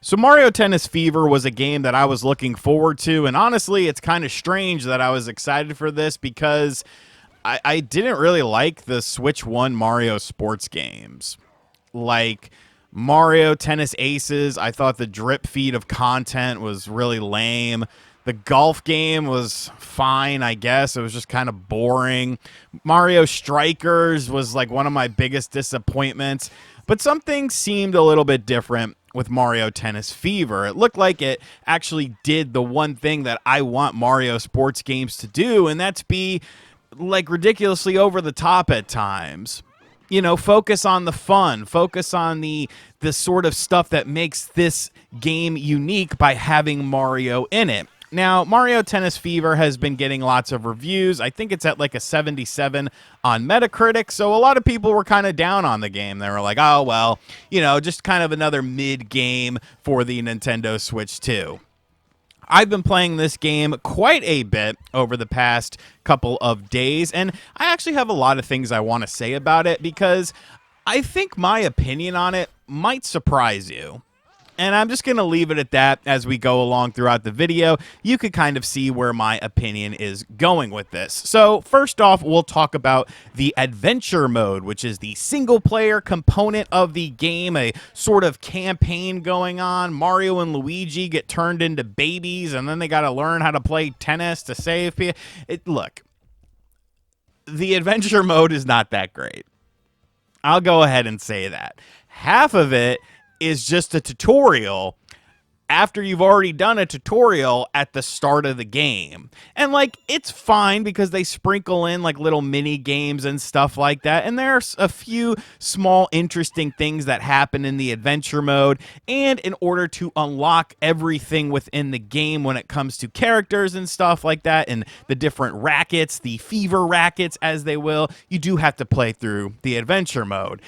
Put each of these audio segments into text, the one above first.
So Mario Tennis Fever was a game that I was looking forward to, and honestly, it's kind of strange that I was excited for this because I didn't really like the Switch 1 Mario sports games. Like Mario Tennis Aces, I thought the drip feed of content was really lame. The golf game was fine, I guess. It was just kind of boring. Mario Strikers was like one of my biggest disappointments, but something seemed a little bit different with Mario Tennis Fever. It looked like it actually did the one thing that I want Mario sports games to do, and that's be like ridiculously over the top at times. You know, focus on the fun, focus on the sort of stuff that makes this game unique by having Mario in it. Now, Mario Tennis Fever has been getting lots of reviews. I think it's at like a 77 on Metacritic, so a lot of people were kind of down on the game. They were like, oh, well, you know, just kind of another mid-game for the Nintendo Switch 2. I've been playing this game quite a bit over the past couple of days, and I actually have a lot of things I want to say about it because I think my opinion on it might surprise you. And I'm just going to leave it at that as we go along throughout the video. You could kind of see where my opinion is going with this. So first off, we'll talk about the adventure mode, which is the single player component of the game, a sort of campaign going on. Mario and Luigi get turned into babies, and then they got to learn how to play tennis to save people. Look, the adventure mode is not that great. I'll go ahead and say that. Half of it is just a tutorial after you've already done a tutorial at the start of the game. And like, it's fine because they sprinkle in like little mini games and stuff like that. And there's a few small interesting things that happen in the adventure mode. And in order to unlock everything within the game when it comes to characters and stuff like that, and the different rackets, the fever rackets as they will, you do have to play through the adventure mode.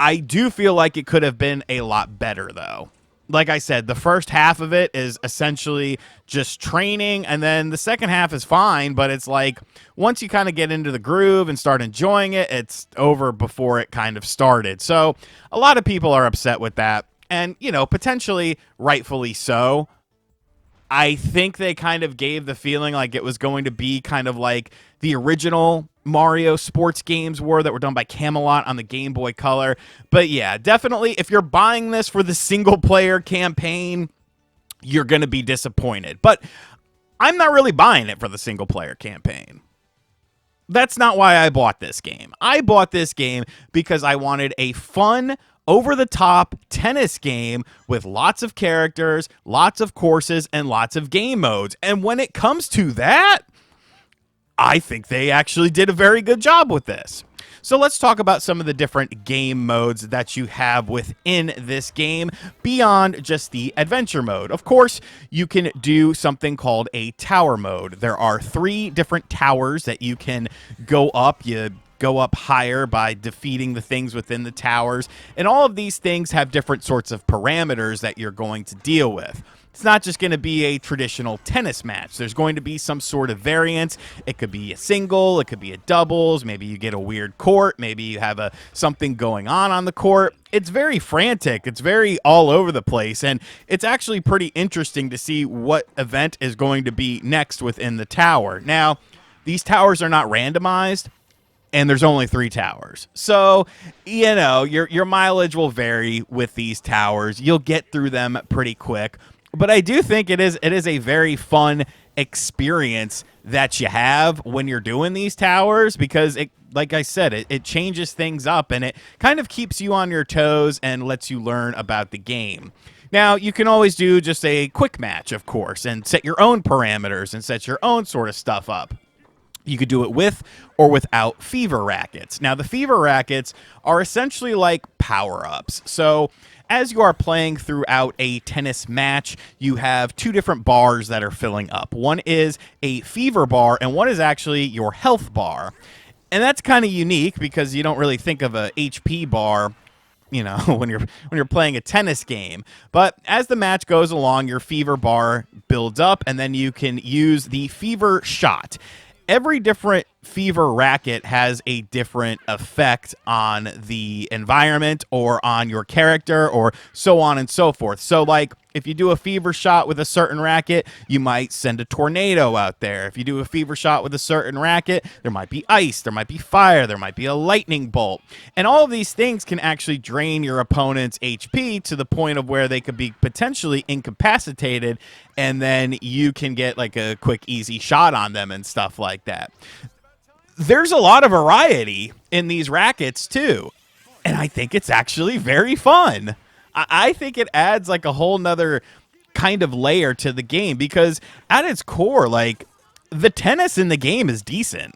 I do feel like it could have been a lot better, though. Like I said, the first half of it is essentially just training, and then the second half is fine, but it's like once you kind of get into the groove and start enjoying it, it's over before it kind of started. So a lot of people are upset with that, and, you know, potentially rightfully so. I think they kind of gave the feeling like it was going to be kind of like the original Mario sports games were that were done by Camelot on the Game Boy Color. But yeah, definitely, if you're buying this for the single-player campaign, you're going to be disappointed. But I'm not really buying it for the single-player campaign. That's not why I bought this game. I bought this game because I wanted a fun, over-the-top tennis game with lots of characters, lots of courses, and lots of game modes. And when it comes to that, I think they actually did a very good job with this. So let's talk about some of the different game modes that you have within this game beyond just the adventure mode. Of course, you can do something called a tower mode. There are 3 different towers that you can go up. You go up higher by defeating the things within the towers. And all of these things have different sorts of parameters that you're going to deal with. It's not just going to be a traditional tennis match. There's going to be some sort of variance. It could be a single, it could be a doubles, maybe you get a weird court, maybe you have something going on the court. It's very frantic, it's very all over the place, and it's actually pretty interesting to see what event is going to be next within the tower. Now, these towers are not randomized, and there's only 3 towers. So, you know, your mileage will vary with these towers. You'll get through them pretty quick. But I do think it is a very fun experience that you have when you're doing these towers because, it, like I said, it changes things up and it kind of keeps you on your toes and lets you learn about the game. Now, you can always do just a quick match, of course, and set your own parameters and set your own sort of stuff up. You could do it with or without fever rackets. Now, the fever rackets are essentially like power-ups. So as you are playing throughout a tennis match, you have 2 different bars that are filling up. One is a fever bar, and one is actually your health bar. And that's kind of unique because you don't really think of a HP bar, you know, when you're playing a tennis game. But as the match goes along, your fever bar builds up, and then you can use the fever shot. Every different Fever Racket has a different effect on the environment or on your character or so on and so forth. So like if you do a fever shot with a certain racket, you might send a tornado out there. If you do a fever shot with a certain racket, there might be ice, there might be fire, there might be a lightning bolt. And all of these things can actually drain your opponent's HP to the point of where they could be potentially incapacitated, and then you can get like a quick, easy shot on them and stuff like that. There's a lot of variety in these rackets too, and I think it's actually very fun. I think it adds like a whole nother kind of layer to the game, because at its core, like, the tennis in the game is decent.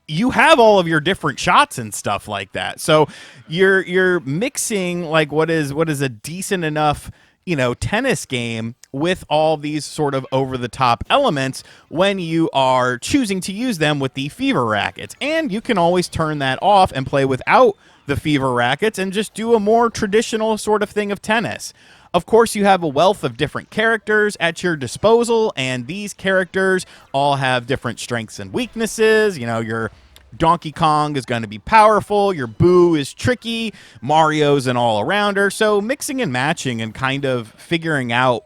You have all of your different shots and stuff like that, so you're mixing like what is a decent enough, you know, tennis game with all these sort of over-the-top elements when you are choosing to use them with the fever rackets. And you can always turn that off and play without the fever rackets and just do a more traditional sort of thing of tennis. Of course, you have a wealth of different characters at your disposal, and these characters all have different strengths and weaknesses. You know, your Donkey Kong is going to be powerful, your Boo is tricky, Mario's an all-arounder. So mixing and matching and kind of figuring out,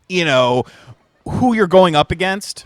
you know, who you're going up against,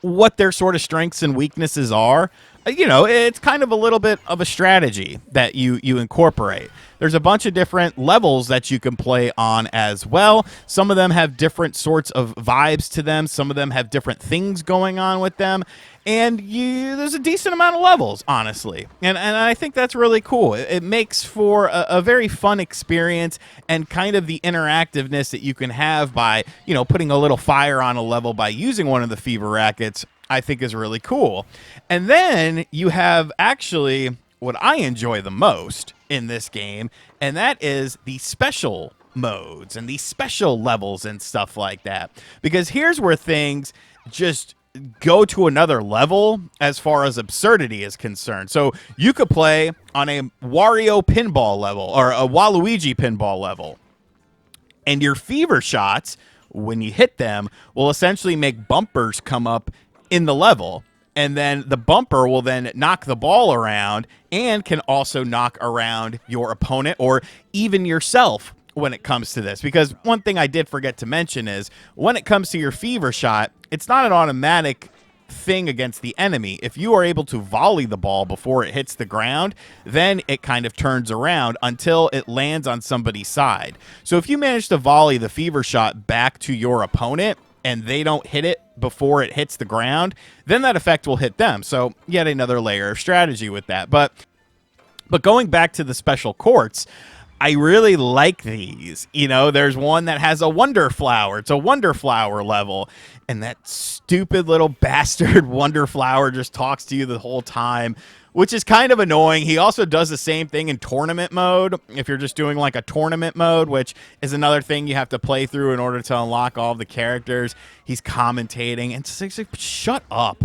what their sort of strengths and weaknesses are, you know, it's kind of a little bit of a strategy that you incorporate. There's a bunch of different levels that you can play on as well. Some of them have different sorts of vibes to them. Some of them have different things going on with them. And there's a decent amount of levels, honestly. And I think that's really cool. It makes for a very fun experience, and kind of the interactiveness that you can have by, you know, putting a little fire on a level by using one of the fever rackets, I think is really cool. And then you have actually what I enjoy the most in this game, and that is the special modes and the special levels and stuff like that. Because here's where things just go to another level as far as absurdity is concerned. So you could play on a Wario pinball level or a Waluigi pinball level, and your fever shots, when you hit them, will essentially make bumpers come up in the level, and then the bumper will then knock the ball around and can also knock around your opponent or even yourself when it comes to this. Because one thing I did forget to mention is when it comes to your fever shot, it's not an automatic thing against the enemy. If you are able to volley the ball before it hits the ground, then it kind of turns around until it lands on somebody's side. So if you manage to volley the fever shot back to your opponent and they don't hit it before it hits the ground, then that effect will hit them. So yet another layer of strategy with that. But going back to the special courts, I really like these. You know, there's one that has a Wonder Flower. It's a Wonder Flower level. And that stupid little bastard Wonder Flower just talks to you the whole time, which is kind of annoying. He also does the same thing in tournament mode. If you're just doing like a tournament mode, which is another thing you have to play through in order to unlock all of the characters, he's commentating. And it's like, shut up.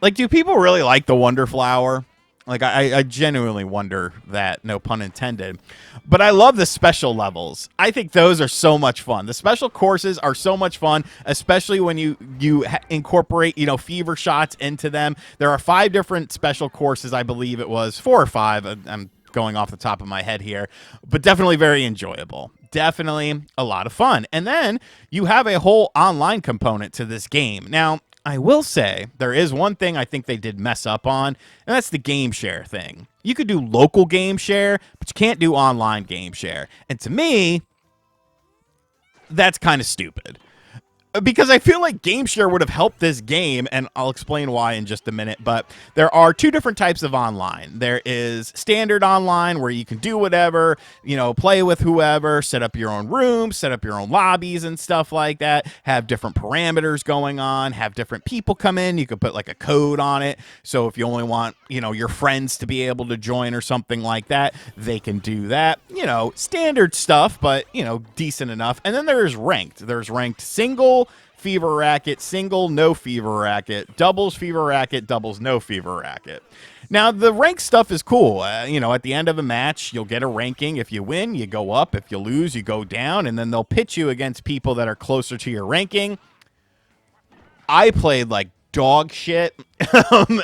Like, do people really like the Wonder Flower? Like, I genuinely wonder that, no pun intended. But I love the special levels. I think those are so much fun. The special courses are so much fun, especially when you incorporate, you know, fever shots into them. There are 5 different special courses, I believe it was 4 or 5. I'm going off the top of my head here, but definitely very enjoyable. Definitely a lot of fun. And then you have a whole online component to this game. Now, I will say there is one thing I think they did mess up on, and that's the game share thing. You could do local game share, but you can't do online game share. And to me, that's kind of stupid. Because I feel like game share would have helped this game, and I'll explain why in just a minute. But there are 2 different types of online. There is standard online, where you can do whatever, you know, play with whoever, set up your own rooms, set up your own lobbies and stuff like that, have different parameters going on, have different people come in. You could put like a code on it. So if you only want, you know, your friends to be able to join or something like that, they can do that. You know, standard stuff, but, you know, decent enough. And then there's ranked. There's ranked single fever racket, single no fever racket, doubles fever racket, doubles no fever racket. Now, the rank stuff is cool. You know, at the end of a match, you'll get a ranking. If you win, you go up. If you lose, you go down. And then they'll pitch you against people that are closer to your ranking. I played like dog shit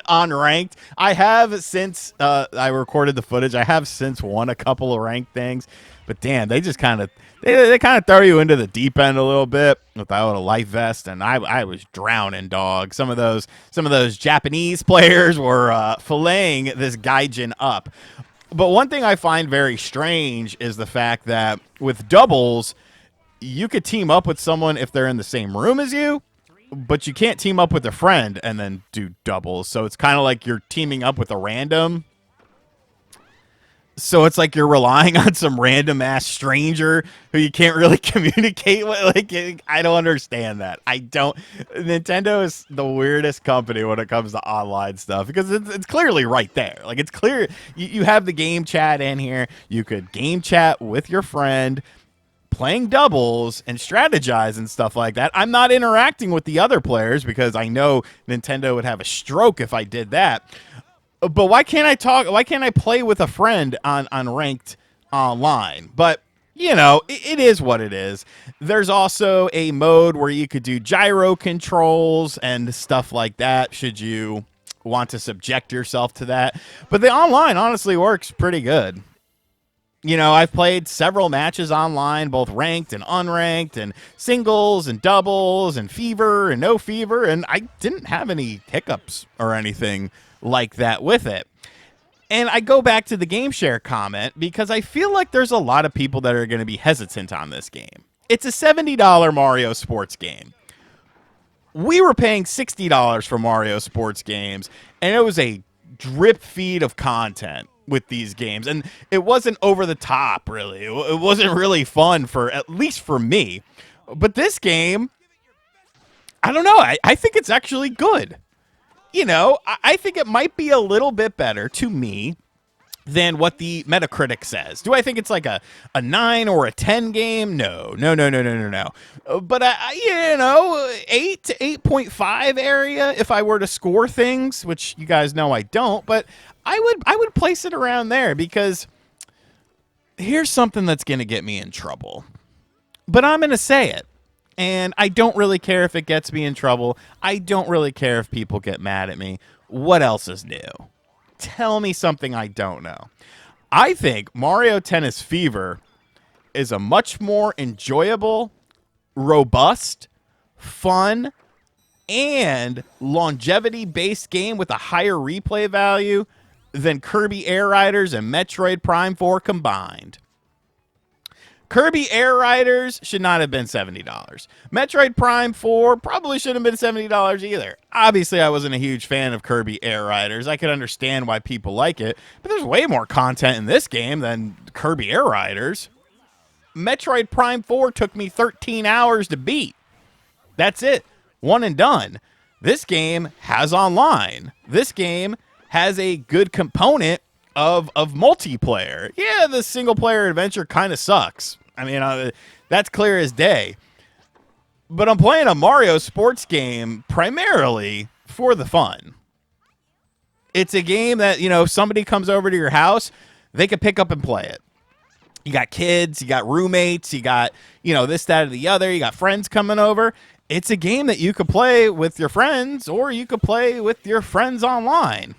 on ranked. I have since I recorded the footage. I have since won a couple of ranked things, but damn, they just kind of they kind of throw you into the deep end a little bit without a life vest, and I was drowning, dog. Some of those Japanese players were filleting this Gaijin up. But one thing I find very strange is the fact that with doubles, you could team up with someone if they're in the same room as you, but you can't team up with a friend and then do doubles. So it's kind of like you're teaming up with a random. So it's like you're relying on some random ass stranger who you can't really communicate with. Like, I don't understand that. I don't. Nintendo is the weirdest company when it comes to online stuff because it's clearly right there. Like, it's clear you have the game chat in here. You could game chat with your friend, playing doubles and strategize and stuff like that. I'm not interacting with the other players because I know Nintendo would have a stroke if I did that. But why can't I talk? Why can't I play with a friend on ranked online? But, you know, it is what it is. There's also a mode where you could do gyro controls and stuff like that should you want to subject yourself to that. But the online honestly works pretty good. You know, I've played several matches online, both ranked and unranked, and singles and doubles and fever and no fever, and I didn't have any hiccups or anything like that with it. And I go back to the game share comment because I feel like there's a lot of people that are going to be hesitant on this game. It's a $70 Mario sports game. We were paying $60 for Mario sports games, and it was a drip feed of content with these games. And it wasn't over the top, really. It wasn't really fun for, at least for me. But this game, I don't know. I think it's actually good. You know, I think it might be a little bit better to me than what the Metacritic says. Do I think it's like a 9 or a 10 game? No. But, you know, 8 to 8.5 area if I were to score things, which you guys know I don't. But I would place it around there because here's something that's going to get me in trouble. But I'm going to say it. And I don't really care if it gets me in trouble. I don't really care if people get mad at me. What else is new? Tell me something I don't know. I think Mario Tennis Fever is a much more enjoyable, robust, fun, and longevity-based game with a higher replay value than Kirby Air Riders and Metroid Prime 4 combined. Kirby Air Riders should not have been $70. Metroid Prime 4 probably shouldn't have been $70 either. Obviously, I wasn't a huge fan of Kirby Air Riders. I could understand why people like it, but there's way more content in this game than Kirby Air Riders. Metroid Prime 4 took me 13 hours to beat. That's it. One and done. This game has online. This game has a good component of multiplayer. Yeah, the single-player adventure kind of sucks. I mean, that's clear as day. But I'm playing a Mario sports game primarily for the fun. It's a game that, you know, somebody comes over to your house, they can pick up and play it. You got kids, you got roommates, you got, you know, this, that, or the other. You got friends coming over. It's a game that you could play with your friends or you could play with your friends online.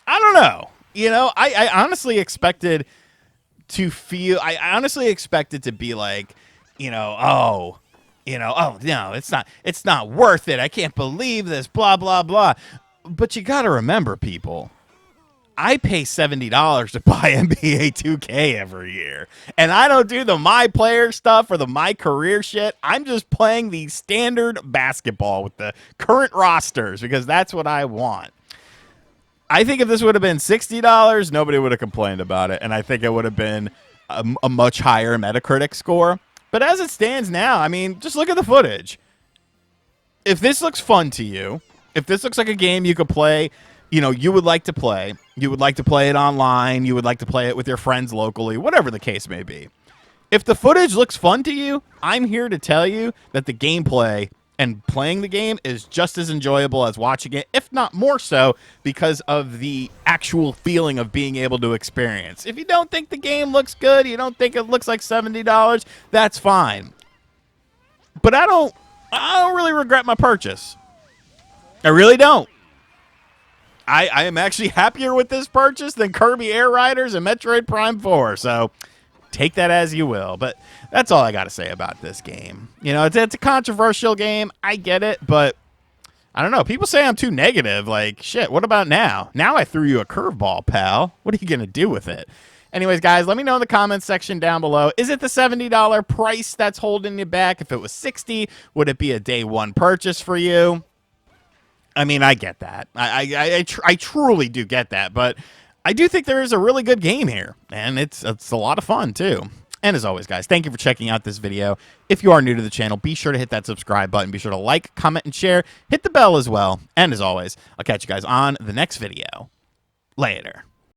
I don't know. You know, I honestly expected to feel, I honestly expected to be like, oh, no, it's not worth it. I can't believe this, blah, blah, blah. But you got to remember, people, I pay $70 to buy NBA 2K every year. And I don't do the my player stuff or the my career shit. I'm just playing the standard basketball with the current rosters because that's what I want. I think if this would have been $60, nobody would have complained about it. And I think it would have been a much higher Metacritic score. But as it stands now, I mean, just look at the footage. If this looks fun to you, if this looks like a game you could play, you know, you would like to play it online, you would like to play it with your friends locally, whatever the case may be. If the footage looks fun to you, I'm here to tell you that the gameplay and playing the game is just as enjoyable as watching it, if not more so, because of the actual feeling of being able to experience. If you don't think the game looks good, you don't think it looks like $70, that's fine. But I don't really regret my purchase. I really don't. I am actually happier with this purchase than Kirby Air Riders and Metroid Prime 4. So take that as you will. But that's all I got to say about this game. You know, it's a controversial game. I get it, but I don't know. People say I'm too negative. Like, shit, what about now? Now I threw you a curveball, pal. What are you going to do with it? Anyways, guys, let me know in the comments section down below. Is it the $70 price that's holding you back? If it was $60, would it be a day one purchase for you? I mean, I get that. I truly do get that. But I do think there is a really good game here. And it's a lot of fun, too. And as always, guys, thank you for checking out this video. If you are new to the channel, be sure to hit that subscribe button. Be sure to like, comment, and share. Hit the bell as well. And as always, I'll catch you guys on the next video. Later.